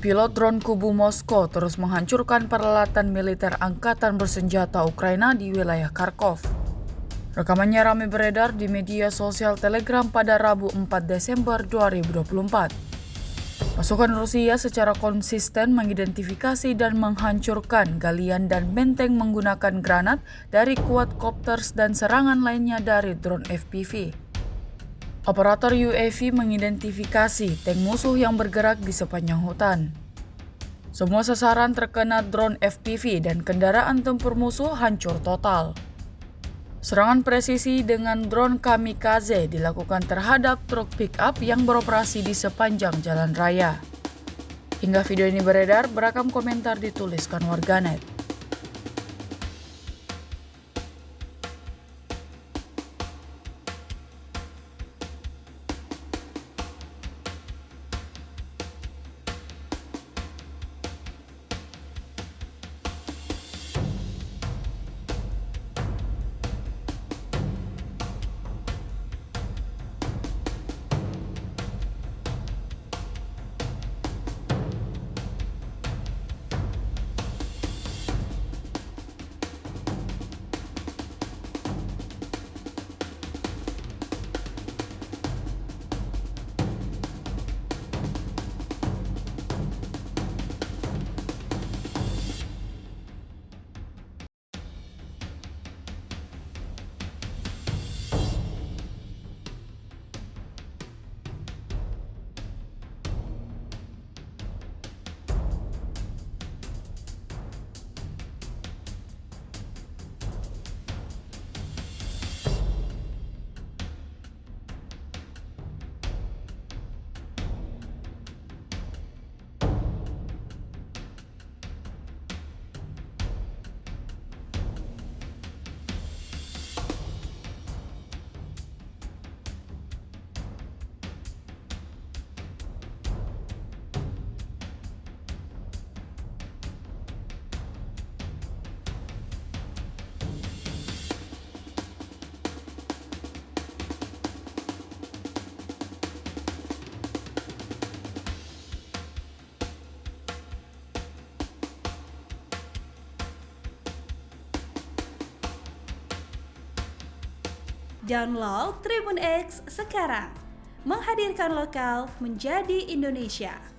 Pilot drone kubu Moskow terus menghancurkan peralatan militer angkatan bersenjata Ukraina di wilayah Kharkov. Rekamannya ramai beredar di media sosial Telegram pada Rabu 4 Desember 2024. Pasukan Rusia secara konsisten mengidentifikasi dan menghancurkan galian dan benteng menggunakan granat dari quadcopters dan serangan lainnya dari drone FPV. Operator UAV mengidentifikasi tank musuh yang bergerak di sepanjang hutan. Semua sasaran terkena drone FPV dan kendaraan tempur musuh hancur total. Serangan presisi dengan drone kamikaze dilakukan terhadap truk pick-up yang beroperasi di sepanjang jalan raya. Hingga video ini beredar, beragam komentar dituliskan warganet. Download Tribun X sekarang, menghadirkan lokal menjadi Indonesia.